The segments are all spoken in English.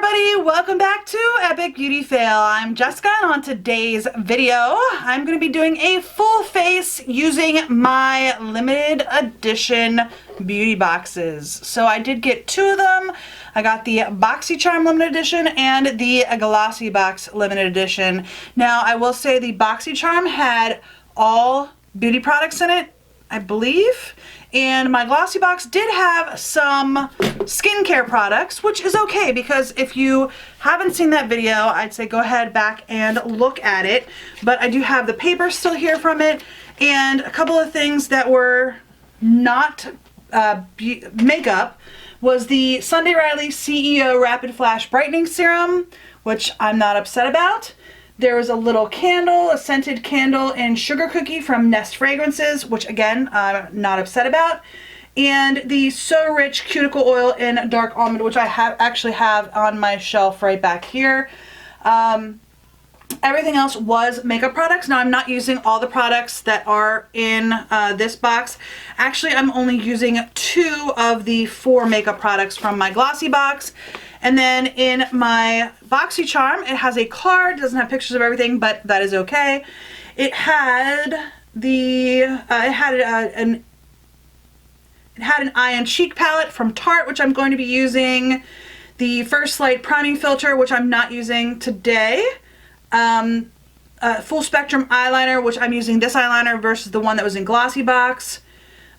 everybody, welcome back to Epic Beauty Fail. I'm Jessica, and on today's video I'm going to be doing a full face using my limited edition beauty boxes. So I did get two of them. I got the BoxyCharm limited edition and the Glossybox limited edition. Now I will say the BoxyCharm had all beauty products in it, I believe, and my Glossybox did have some skincare products, which is okay because if you haven't seen that video, I'd say go ahead back and look at it. But I do have the paper still here from it, and a couple of things that were not makeup was the Sunday Riley CEO Rapid Flash Brightening Serum, which I'm not upset about. There was a little candle, a scented candle in Sugar Cookie from Nest Fragrances, which again, I'm not upset about. And the So Rich Cuticle Oil in Dark Almond, which I actually have on my shelf right back here. Everything else was makeup products. Now I'm not using all the products that are in this box. Actually, I'm only using 2 of the 4 makeup products from my Glossybox. And then in my BoxyCharm, it has a card. It doesn't have pictures of everything, but that is okay. It had the it had an eye and cheek palette from Tarte, which I'm going to be using. The First Light priming filter, which I'm not using today. Full spectrum eyeliner, which I'm using this eyeliner versus the one that was in Glossybox.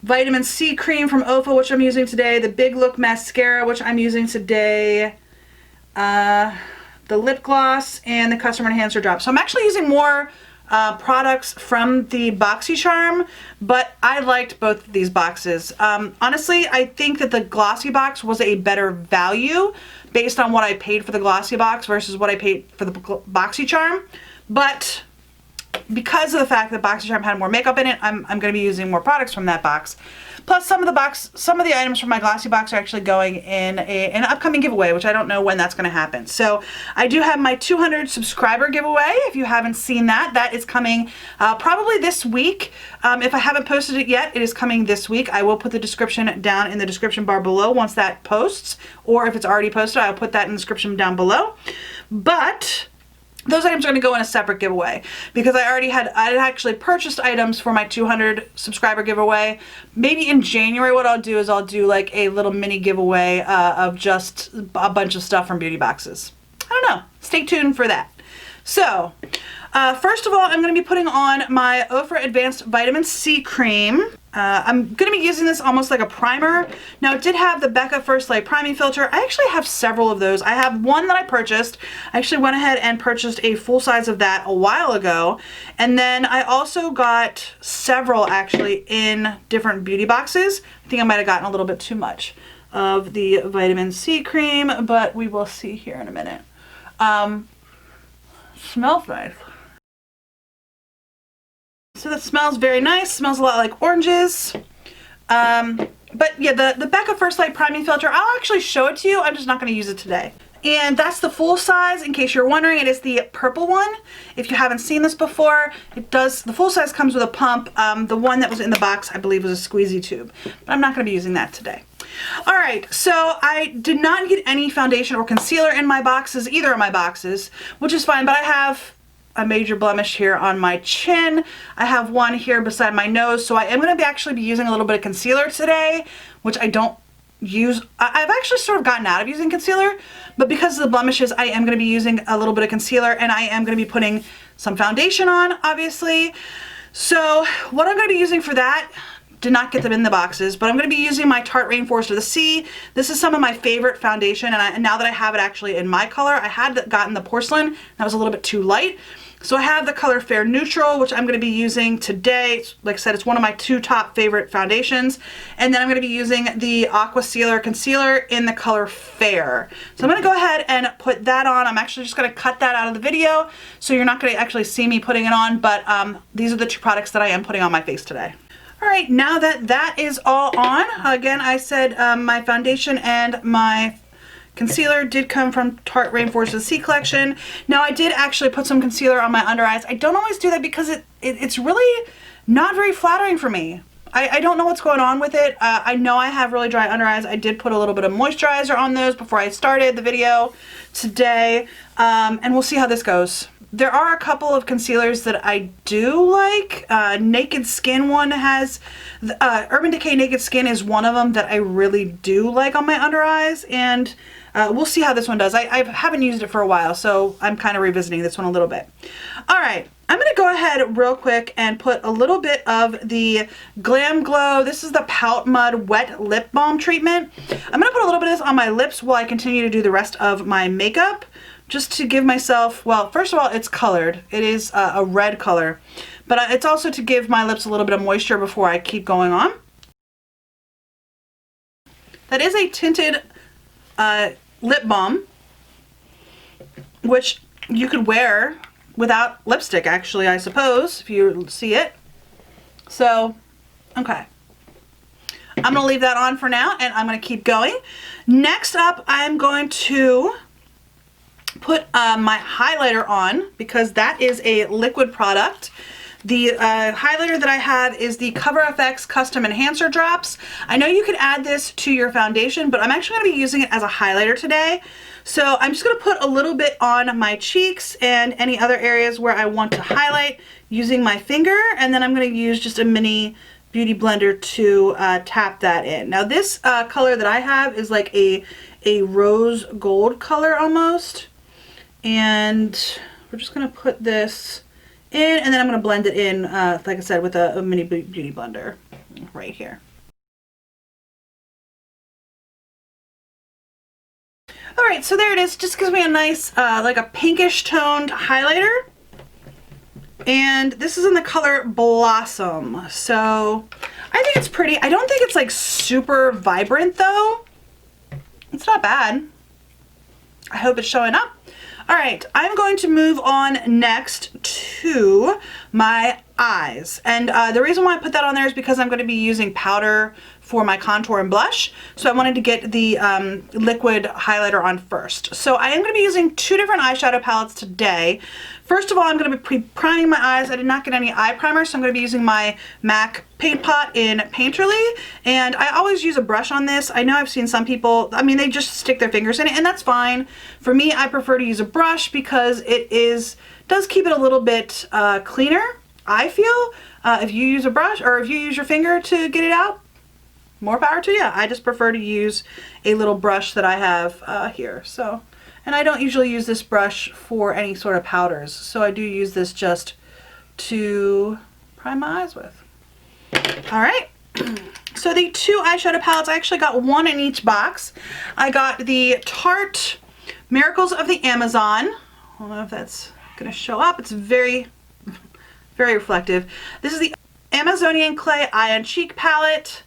Vitamin C cream from Ofo, which I'm using today. The Big Look mascara, which I'm using today. The lip gloss and the Customer Enhancer drop. So I'm actually using more products from the BoxyCharm, but I liked both of these boxes. Honestly, I think that the Glossybox was a better value based on what I paid for the Glossybox versus what I paid for the BoxyCharm. But because of the fact that BoxyCharm had more makeup in it, I'm going to be using more products from that box. Plus, some of the items from my Glossybox are actually going in an upcoming giveaway, which I don't know when that's going to happen. So I do have my 200 subscriber giveaway. If you haven't seen that, that is coming probably this week. If I haven't posted it yet, it is coming this week. I will put the description down in the description bar below once that posts, or if it's already posted, I'll put that in the description down below. But those items are going to go in a separate giveaway because I had actually purchased items for my 200 subscriber giveaway. Maybe in January what I'll do is I'll do like a little mini giveaway of just a bunch of stuff from beauty boxes. I don't know. Stay tuned for that. So, first of all, I'm going to be putting on my Ofra Advanced Vitamin C Cream. I'm going to be using this almost like a primer. Now, it did have the Becca First Light Priming Filter. I actually have several of those. I have one that I purchased. I actually went ahead and purchased a full size of that a while ago. And then I also got several actually in different beauty boxes. I think I might have gotten a little bit too much of the vitamin C cream, but we will see here in a minute. Smells nice. So that smells very nice. Smells a lot like oranges. But yeah, the Becca First Light Priming Filter, I'll actually show it to you. I'm just not going to use it today. And that's the full size. In case you're wondering, it is the purple one. If you haven't seen this before, the full size comes with a pump. The one that was in the box, I believe, was a squeezy tube. But I'm not going to be using that today. Alright, so I did not get any foundation or concealer in my boxes, either of my boxes, which is fine, but I have a major blemish here on my chin. I have one here beside my nose, so I am going to actually be using a little bit of concealer today, which I don't use. I've actually sort of gotten out of using concealer, but because of the blemishes, I am going to be using a little bit of concealer, and I am going to be putting some foundation on, obviously. So what I'm going to be using for that, did not get them in the boxes, but I'm going to be using my Tarte Rainforest of the Sea. This is some of my favorite foundation, and now that I have it actually in my color, I had gotten the porcelain, that was a little bit too light. So I have the color Fair Neutral, which I'm going to be using today. Like I said, it's one of my 2 top favorite foundations. And then I'm going to be using the Aqua Sealer Concealer in the color Fair. So I'm going to go ahead and put that on. I'm actually just going to cut that out of the video, so you're not going to actually see me putting it on, but these are the 2 products that I am putting on my face today. Alright, now that that is all on, again, I said my foundation and my concealer did come from Tarte Rainforest of the Sea collection. Now, I did actually put some concealer on my under eyes. I don't always do that because it's really not very flattering for me. I don't know what's going on with it. I know I have really dry under eyes. I did put a little bit of moisturizer on those before I started the video today. And we'll see how this goes. There are a couple of concealers that I do like. Naked Skin one has, Urban Decay Naked Skin is one of them that I really do like on my under eyes. And we'll see how this one does. I haven't used it for a while, so I'm kind of revisiting this one a little bit. All right, I'm gonna go ahead real quick and put a little bit of the Glam Glow. This is the Pout Mud Wet Lip Balm treatment. I'm gonna put a little bit of this on my lips while I continue to do the rest of my makeup, just to give myself, well, first of all, it's colored. It is a red color, but it's also to give my lips a little bit of moisture before I keep going on. That is a tinted lip balm, which you could wear without lipstick, actually, I suppose, if you see it. So, okay. I'm gonna leave that on for now, and I'm gonna keep going. Next up, I'm going to put my highlighter on, because that is a liquid product. The highlighter that I have is the Cover FX Custom Enhancer Drops. I know you could add this to your foundation, but I'm actually going to be using it as a highlighter today. So I'm just going to put a little bit on my cheeks and any other areas where I want to highlight using my finger, and then I'm going to use just a mini beauty blender to tap that in. Now this color that I have is like a rose gold color almost, and we're just going to put this in, and then I'm going to blend it in, like I said, with a mini beauty blender right here. All right, so there it is. Just gives me a nice, like a pinkish toned highlighter. And this is in the color Blossom. So I think it's pretty. I don't think it's like super vibrant though. It's not bad. I hope it's showing up. All right, I'm going to move on next to my eyes. And the reason why I put that on there is because I'm going to be using powder for my contour and blush. So I wanted to get the liquid highlighter on first. So I am going to be using two different eyeshadow palettes today. First of all, I'm going to be pre-priming my eyes. I did not get any eye primer, so I'm going to be using my MAC Paint Pot in Painterly. And I always use a brush on this. I know I've seen some people, I mean, they just stick their fingers in it, and that's fine. For me, I prefer to use a brush because it does keep it a little bit cleaner, I feel. If you use a brush or if you use your finger to get it out, more power to you. I just prefer to use a little brush that I have here. So, and I don't usually use this brush for any sort of powders, so I do use this just to prime my eyes with. All right. So the two eyeshadow palettes, I actually got one in each box. I got the Tarte Miracles of the Amazon. I don't know if that's gonna show up. It's very, very reflective. This is the Amazonian Clay Eye and Cheek palette.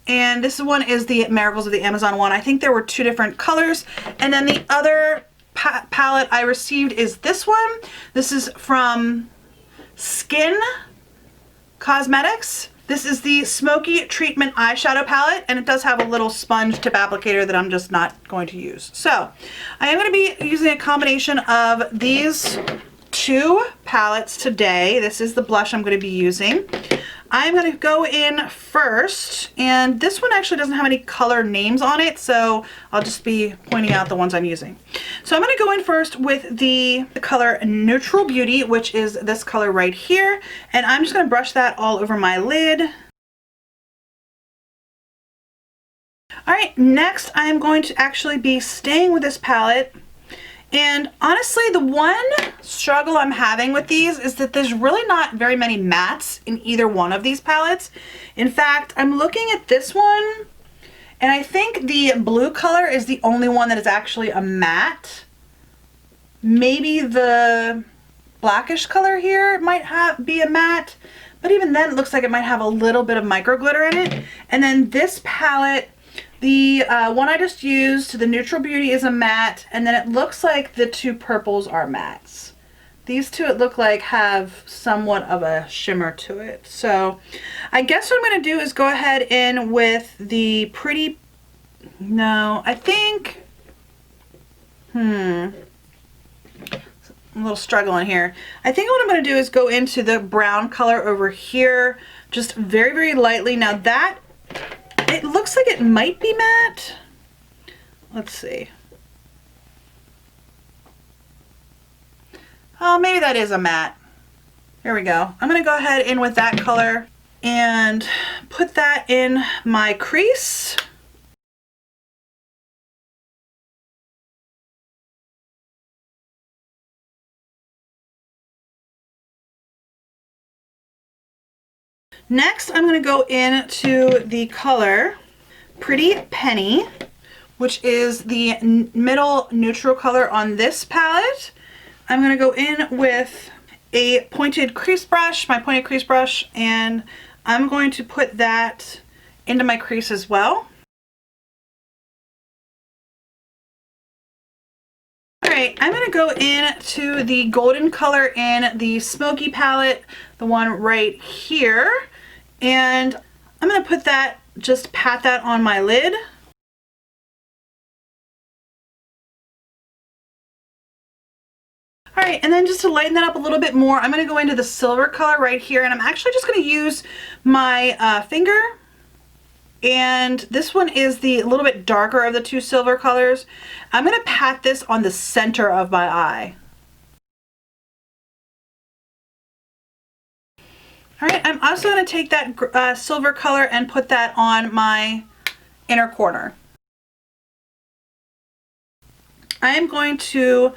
And this one is the Miracles of the Amazon one. I think there were two different colors. And then the other palette I received is this one. This is from Skin Cosmetics. This is the Smoky Treatment Eyeshadow Palette, and it does have a little sponge tip applicator that I'm just not going to use. So I am going to be using a combination of these two palettes today. This is the blush I'm going to be using. I'm going to go in first, and this one actually doesn't have any color names on it, so I'll just be pointing out the ones I'm using. So I'm going to go in first with the color Neutral Beauty, which is this color right here, and I'm just going to brush that all over my lid. All right, next I'm going to actually be staying with this palette. And honestly, the one struggle I'm having with these is that there's really not very many mattes in either one of these palettes. In fact, I'm looking at this one, and I think the blue color is the only one that is actually a matte. Maybe the blackish color here might be a matte, but even then it looks like it might have a little bit of micro glitter in it. And then this palette, the one I just used, the Neutral Beauty, is a matte, and then it looks like the two purples are mattes. These two, it look like, have somewhat of a shimmer to it. So I guess what I'm going to do is go ahead in with the pretty, no, I think, I'm a little struggling here. I think what I'm going to do is go into the brown color over here, just very, very lightly. Now that, it looks like it might be matte. Let's see. Oh, maybe that is a matte. Here we go. I'm going to go ahead in with that color and put that in my crease. Next, I'm going to go into the color Pretty Penny, which is the middle neutral color on this palette. I'm going to go in with a pointed crease brush, my pointed crease brush, and I'm going to put that into my crease as well. Alright, I'm going to go into the golden color in the Smoky palette, the one right here, and I'm going to put that, just pat that on my lid. Alright, and then just to lighten that up a little bit more, I'm going to go into the silver color right here, and I'm actually just going to use my finger. And this one is the little bit darker of the two silver colors. I'm going to pat this on the center of my eye. Alright, I'm also going to take that silver color and put that on my inner corner. I am going to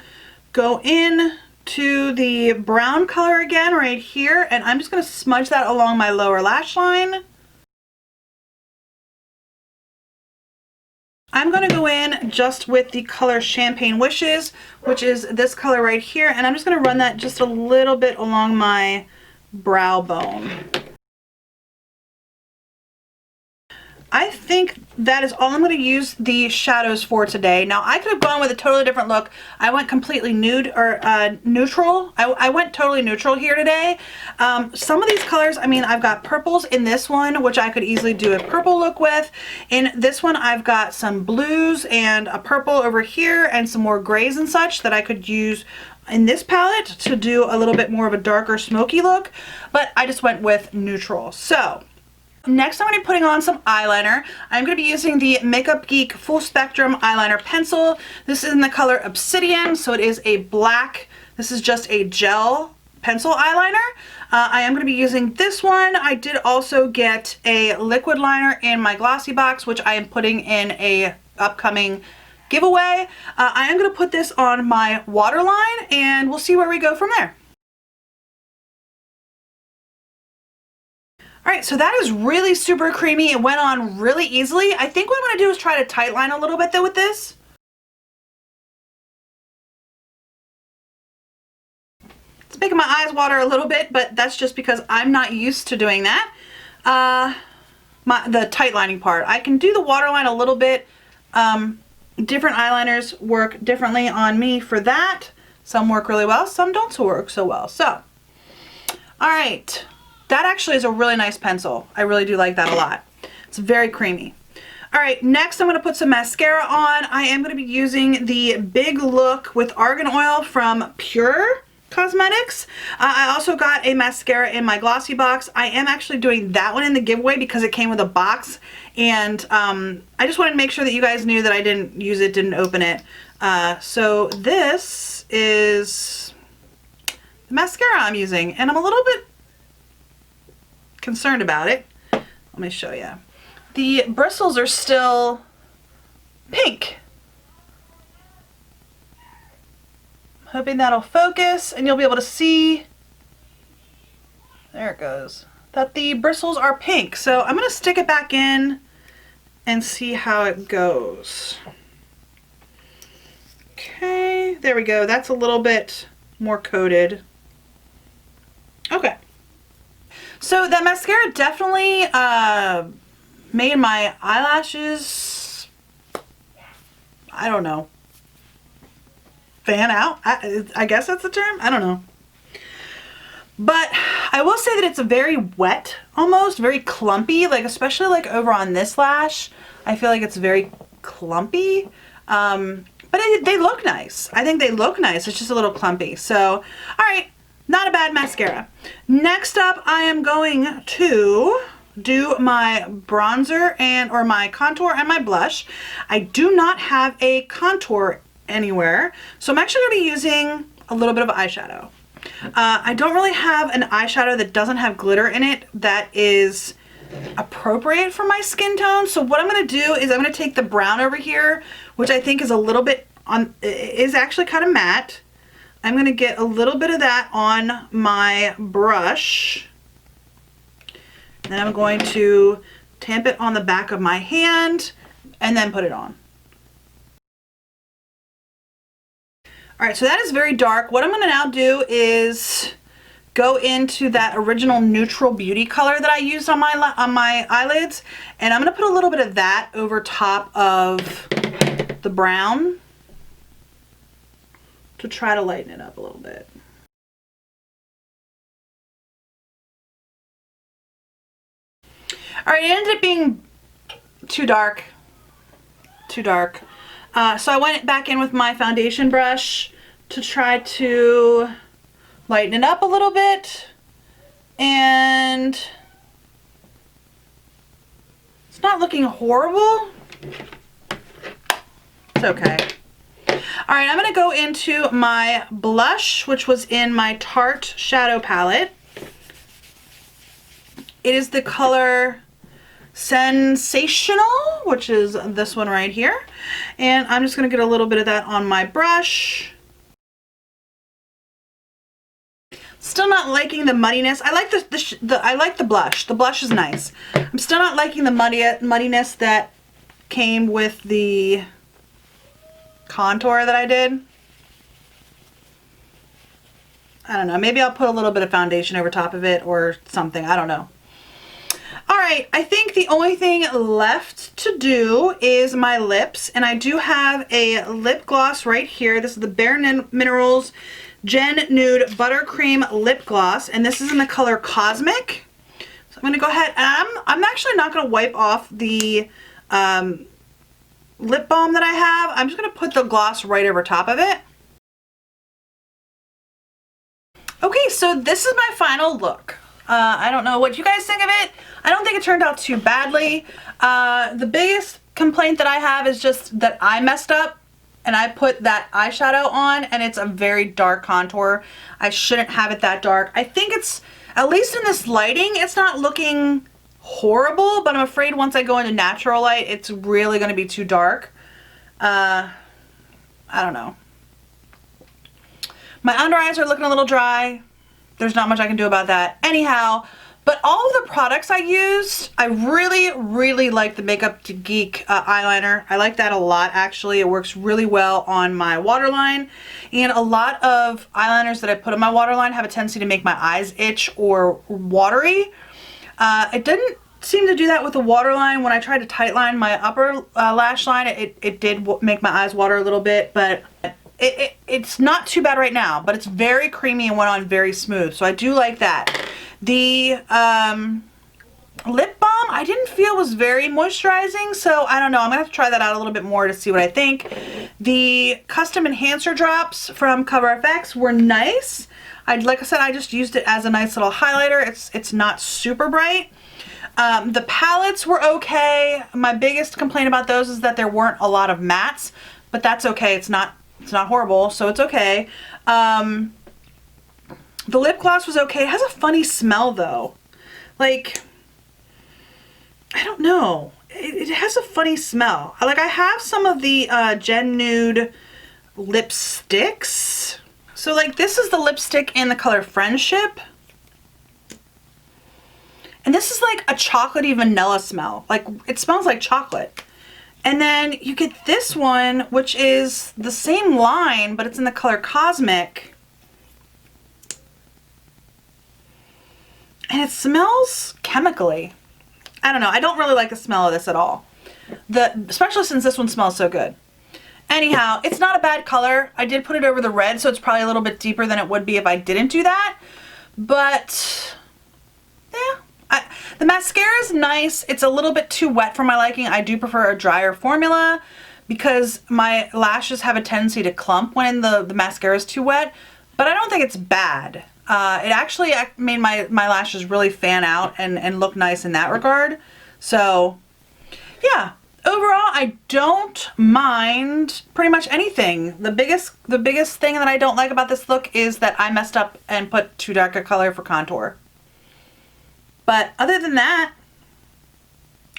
go in to the brown color again right here, and I'm just going to smudge that along my lower lash line. I'm going to go in just with the color Champagne Wishes, which is this color right here, and I'm just going to run that just a little bit along my brow bone. I think that is all I'm going to use the shadows for today. Now, I could have gone with a totally different look. I went completely nude or neutral. I went totally neutral here today. Some of these colors, I mean, I've got purples in this one, which I could easily do a purple look with. In this one, I've got some blues and a purple over here and some more grays and such that I could use in this palette to do a little bit more of a darker smoky look. But I just went with neutral. So next, I'm going to be putting on some eyeliner. I'm going to be using the Makeup Geek Full Spectrum Eyeliner Pencil. This is in the color Obsidian, so it is a black. This is just a gel pencil eyeliner. I am going to be using this one. I did also get a liquid liner in my Glossybox, which I am putting in a upcoming giveaway. I am going to put this on my waterline, and we'll see where we go from there. Alright, so that is really super creamy. It went on really easily. I think what I'm going to do is try to tight line a little bit though with this. It's making my eyes water a little bit, but that's just because I'm not used to doing that. The tight lining part. I can do the waterline a little bit. Different eyeliners work differently on me for that. Some work really well, some don't work so well. So, alright. That actually is a really nice pencil. I really do like that a lot. It's very creamy. All right, next I'm going to put some mascara on. I am going to be using the Big Look with Argan Oil from Pure Cosmetics. I also got a mascara in my Glossybox. I am actually doing that one in the giveaway because it came with a box. And I just wanted to make sure that you guys knew that I didn't use it, didn't open it. So this is the mascara I'm using. And I'm a little bit concerned about it. Let me show you. The bristles are still pink. Hoping that'll focus and you'll be able to see, there it goes, that the bristles are pink. So I'm going to stick it back in and see how it goes. Okay, there we go. That's a little bit more coated. Okay. So that mascara definitely made my eyelashes, I don't know, fan out. I guess that's the term. I don't know. But I will say that it's a very wet, almost very clumpy, like especially like over on this lash. I feel like it's very clumpy. But they look nice. I think they look nice. It's just a little clumpy. So, all right, not a bad mascara. Next up, I am going to do my bronzer or my contour and my blush. I do not have a contour anywhere, so I'm actually going to be using a little bit of eyeshadow. I don't really have an eyeshadow that doesn't have glitter in it that is appropriate for my skin tone. So what I'm going to do is I'm going to take the brown over here, which I think is a little bit is actually kind of matte. I'm going to get a little bit of that on my brush. Then I'm going to tamp it on the back of my hand and then put it on. All right, so that is very dark. What I'm going to now do is go into that original neutral beauty color that I used on my eyelids, and I'm going to put a little bit of that over top of the brown to try to lighten it up a little bit. All right, it ended up being too dark. Too dark. So I went back in with my foundation brush to try to lighten it up a little bit. And it's not looking horrible. It's okay. All right, I'm going to go into my blush, which was in my Tarte Shadow Palette. It is the color Sensational, which is this one right here. And I'm just going to get a little bit of that on my brush. Still not liking the muddiness. I like I like the blush. The blush is nice. I'm still not liking the muddiness that came with the contour that I did. I don't know. Maybe I'll put a little bit of foundation over top of it or something. I don't know. All right, I think the only thing left to do is my lips, and I do have a lip gloss right here. This is the Bare Minerals Gen Nude Buttercream Lip Gloss, and this is in the color Cosmic. So I'm going to go ahead, and I'm actually not going to wipe off the lip balm that I have. I'm just going to put the gloss right over top of it. Okay, so this is my final look. I don't know what you guys think of it. I don't think it turned out too badly. The biggest complaint that I have is just that I messed up and I put that eyeshadow on and it's a very dark contour. I shouldn't have it that dark. I think it's, at least in this lighting, it's not looking horrible, but I'm afraid once I go into natural light, it's really going to be too dark. I don't know. My under eyes are looking a little dry. There's not much I can do about that. Anyhow, but all of the products I used, I really, really like the Makeup Geek eyeliner. I like that a lot, actually. It works really well on my waterline. And a lot of eyeliners that I put on my waterline have a tendency to make my eyes itch or watery. It didn't seem to do that with the waterline. When I tried to tightline my upper lash line, it did make my eyes water a little bit, but it's not too bad right now, but it's very creamy and went on very smooth. So I do like that. The lip balm I didn't feel was very moisturizing, so I don't know. I'm going to have to try that out a little bit more to see what I think. The custom enhancer drops from Cover FX were nice. Like I said, I just used it as a nice little highlighter. It's not super bright. The palettes were okay. My biggest complaint about those is that there weren't a lot of mattes, but that's okay. It's not horrible, so it's okay. The lip gloss was okay. It has a funny smell though. Like, I don't know. It has a funny smell. Like, I have some of the Gen Nude lipsticks. So like, this is the lipstick in the color Friendship. And this is like a chocolatey vanilla smell. Like, it smells like chocolate. And then you get this one, which is the same line, but it's in the color Cosmic. And it smells chemically. I don't know. I don't really like the smell of this at all. Especially since this one smells so good. Anyhow, it's not a bad color. I did put it over the red, so it's probably a little bit deeper than it would be if I didn't do that. But, yeah. The mascara is nice. It's a little bit too wet for my liking. I do prefer a drier formula. because my lashes have a tendency to clump when the mascara is too wet, but I don't think it's bad. It actually made my lashes really fan out and look nice in that regard. So yeah, overall I don't mind pretty much anything. The biggest thing that I don't like about this look is that I messed up and put too dark a color for contour. But other than that,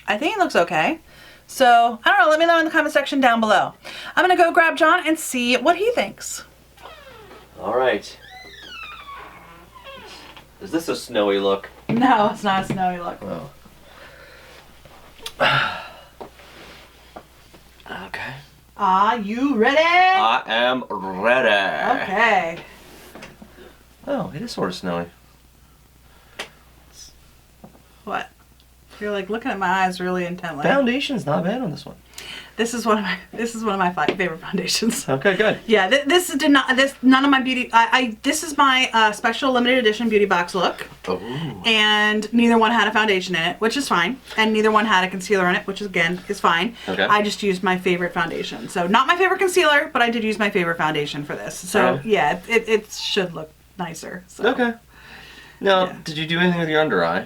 I think it looks okay. So, I don't know, let me know in the comment section down below. I'm gonna go grab John and see what he thinks. All right. Is this a snowy look? No, it's not a snowy look. Oh. Okay. Are you ready? I am ready. Okay. Oh, it is sort of snowy. What? You're like looking at my eyes really intently. Foundation's not bad on this one. This is one of my favorite foundations. Okay, good. Yeah, none of my beauty. This is my special limited edition beauty box look. Oh. And neither one had a foundation in it, which is fine. And neither one had a concealer in it, which again is fine. Okay. I just used my favorite foundation. So not my favorite concealer, but I did use my favorite foundation for this. So yeah, it should look nicer. So. Okay. Now, Yeah. did you do anything with your under eye?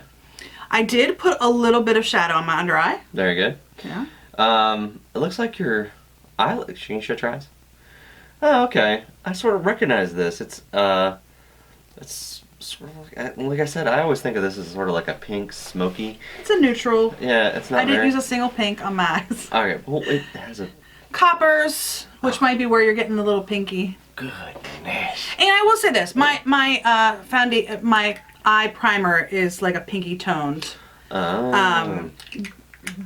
I did put a little bit of shadow on my under eye. Very good. Yeah. It looks like your eyelid. Can you show your eyes? Oh, okay. I sort of recognize this. It's sort of like I said. I always think of this as sort of like a pink, smoky. It's a neutral. Yeah, it's not. I didn't use a single pink on my eyes. Okay, well, it has a Coppers, which might be where you're getting the little pinky. goodness. And I will say this: my eye primer is like a pinky toned. Oh.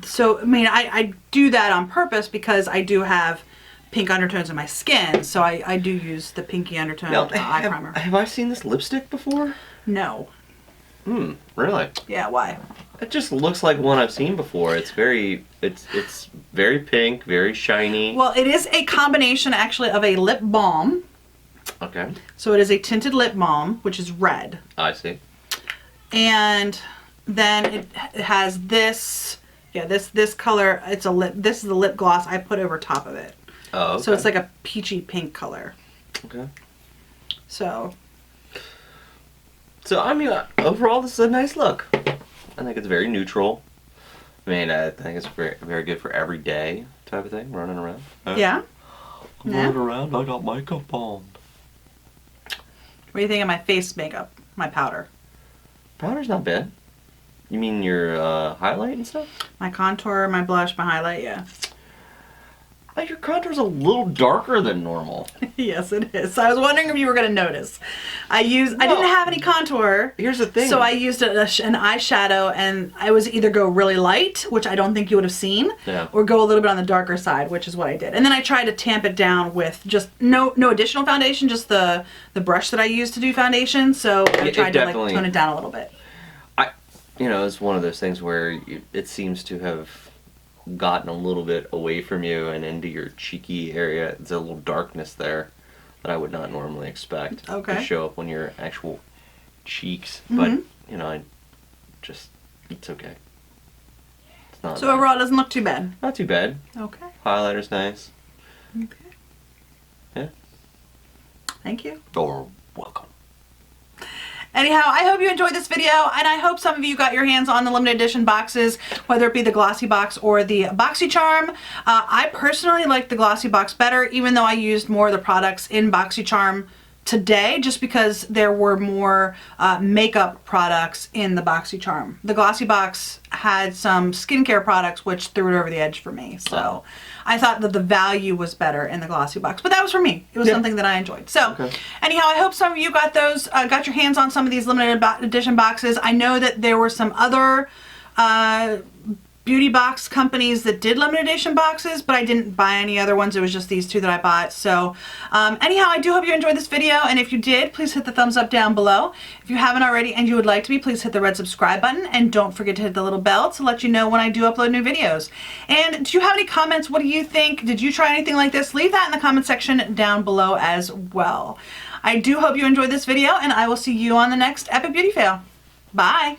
So I mean, I do that on purpose because I do have pink undertones in my skin, so I do use the pinky undertone eye primer. Have I seen this lipstick before? No. Really? Yeah, why? It just looks like one I've seen before. It's very pink, very shiny. Well, it is a combination actually of a lip balm. Okay. So it is a tinted lip balm, which is red. I see. And then it has this, this color. This is the lip gloss I put over top of it. Oh, okay. So it's like a peachy pink color. Okay. So I mean, overall, this is a nice look. I think it's very neutral. I mean, I think it's very, very good for every day type of thing, running around. yeah. I'm running around, I got makeup on. What do you think of my face makeup, my powder? Powder's not bad. You mean your highlight and stuff? My contour, my blush, my highlight, yeah. Your contour's a little darker than normal. Yes, it is. So I was wondering if you were going to notice. I didn't have any contour. Here's the thing. So I used an eyeshadow, and I was either go really light, which I don't think you would have seen, or go a little bit on the darker side, which is what I did. And then I tried to tamp it down with just no additional foundation, just the brush that I used to do foundation. So I tried to like tone it down a little bit. It's one of those things where it seems to have gotten a little bit away from you and into your cheeky area. There's a little darkness there that I would not normally expect to show up on your actual cheeks. But it's okay. It's not. So overall, it doesn't look too bad. Not too bad. Okay. Highlighter's nice. Okay. Yeah. Thank you. You're welcome. Anyhow, I hope you enjoyed this video, and I hope some of you got your hands on the limited edition boxes, whether it be the Glossybox or the BoxyCharm. I personally like the Glossybox better, even though I used more of the products in BoxyCharm today, just because there were more makeup products in the BoxyCharm. The Glossybox had some skincare products which threw it over the edge for me. So I thought that the value was better in the Glossybox, but that was for me. It was something that I enjoyed. So anyhow, I hope some of you got your hands on some of these limited edition boxes. I know that there were some other beauty box companies that did limited edition boxes, but I didn't buy any other ones. It was just these two that I bought. So anyhow, I do hope you enjoyed this video, and if you did, please hit the thumbs up down below. If you haven't already and you would like to be, please hit the red subscribe button, and don't forget to hit the little bell to let you know when I do upload new videos. And do you have any comments? What do you think? Did you try anything like this? Leave that in the comment section down below as well. I do hope you enjoyed this video, and I will see you on the next Epic Beauty Fail. Bye!